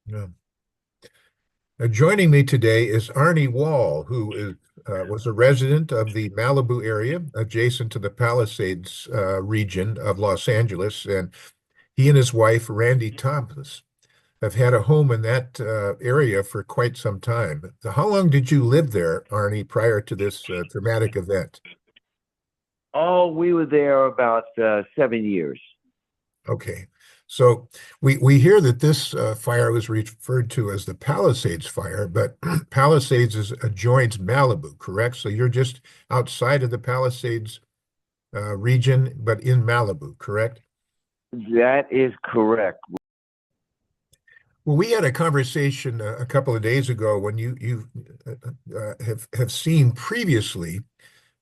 Yeah. Joining me today is Arnie Wall, was a resident of the Malibu area adjacent to the Palisades region of Los Angeles. And he and his wife, Randy Thomas, have had a home in that area for quite some time. How long did you live there, Arnie, prior to this traumatic event? Oh, we were there about 7 years. Okay. So we hear that this fire was referred to as the Palisades fire, but Palisades adjoins Malibu, correct? So you're just outside of the Palisades region, but in Malibu, correct? That is correct. Well, we had a conversation a couple of days ago when you have seen previously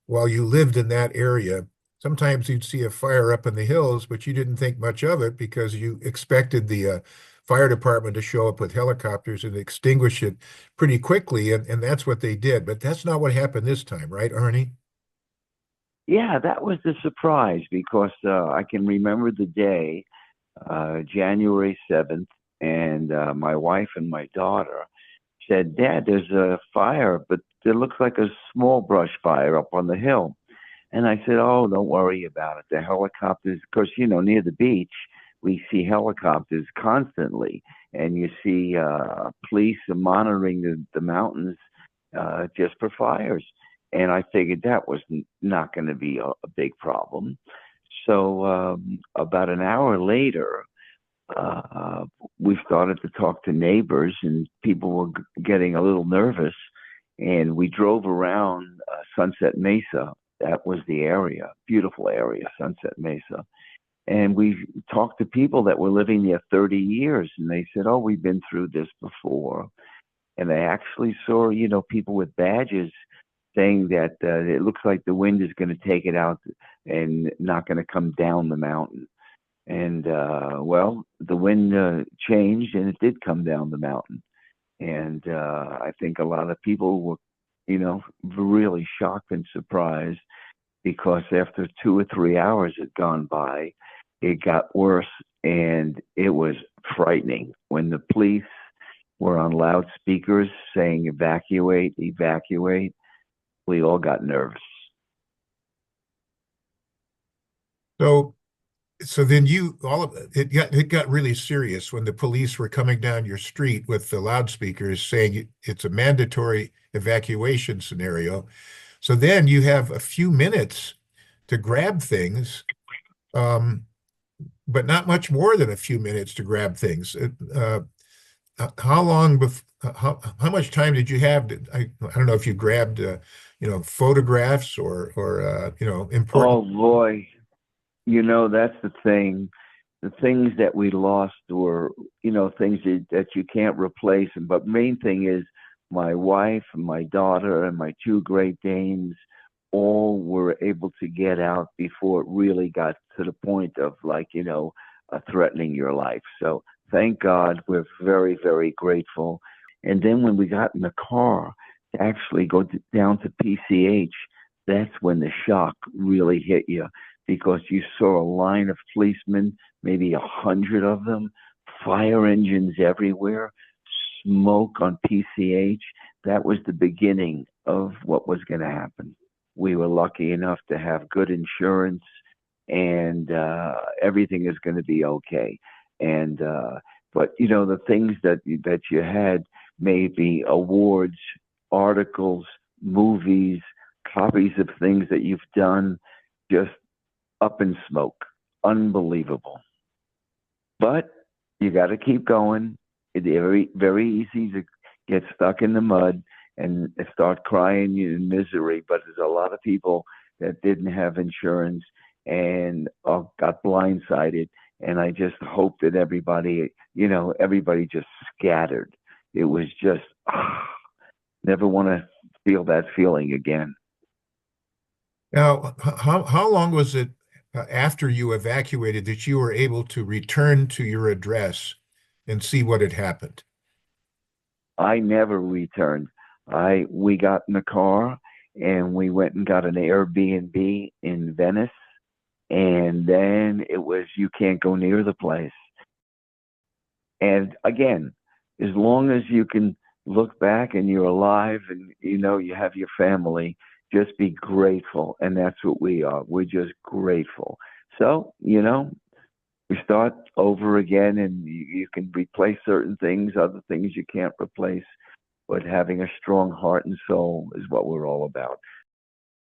while you lived in that area. Sometimes you'd see a fire up in the hills, but you didn't think much of it because you expected the fire department to show up with helicopters and extinguish it pretty quickly, and that's what they did. But that's not what happened this time, right, Arnie? Yeah, that was the surprise because I can remember the day, January 7th, and my wife and my daughter said, "Dad, there's a fire, but it looks like a small brush fire up on the hill." And I said, "Oh, don't worry about it. The helicopters, because, near the beach, we see helicopters constantly, and you see police monitoring the mountains just for fires." And I figured that was not going to be a big problem. So about an hour later, uh, we started to talk to neighbors, and people were getting a little nervous. And we drove around Sunset Mesa. That was the area, beautiful area, Sunset Mesa. And we talked to people that were living there 30 years, and they said, "Oh, we've been through this before." And they actually saw, people with badges saying that it looks like the wind is going to take it out and not going to come down the mountain. And well, the wind changed and it did come down the mountain. And I think a lot of people were, really shocked and surprised because after 2 or 3 hours had gone by, it got worse and it was frightening. When the police were on loudspeakers saying evacuate, evacuate, we all got nervous. So so then you all of it got really serious when the police were coming down your street with the loudspeakers saying it's a mandatory evacuation scenario. So then you have a few minutes to grab things, um, but not much more than a few minutes to grab things. How long how much time did you have I don't know if you grabbed photographs or important. Oh boy, that's the thing. The things that we lost were, things that you can't replace. But main thing is my wife and my daughter and my two Great Danes all were able to get out before it really got to the point of like, threatening your life. So thank God, we're very, very grateful. And then when we got in the car to actually go down to PCH, that's when the shock really hit you because you saw a line of policemen, maybe 100 of them, fire engines everywhere, smoke on PCH. That was the beginning of what was going to happen. We were lucky enough to have good insurance, and everything is going to be okay. And but the things that you had, maybe awards, articles, movies, copies of things that you've done, just up in smoke. Unbelievable. But you got to keep going. It's very, very easy to get stuck in the mud and start crying in misery. But there's a lot of people that didn't have insurance and got blindsided. And I just hope that everybody just scattered. It was just, never want to feel that feeling again. Now, how long was it after you evacuated that you were able to return to your address and see what had happened? I never returned. We got in the car and we went and got an Airbnb in Venice, and then it was you can't go near the place. And again, as long as you can look back and you're alive and you know you have your family, just be grateful. And that's what we are. We're just grateful. So, we start over again and you can replace certain things, other things you can't replace. But having a strong heart and soul is what we're all about.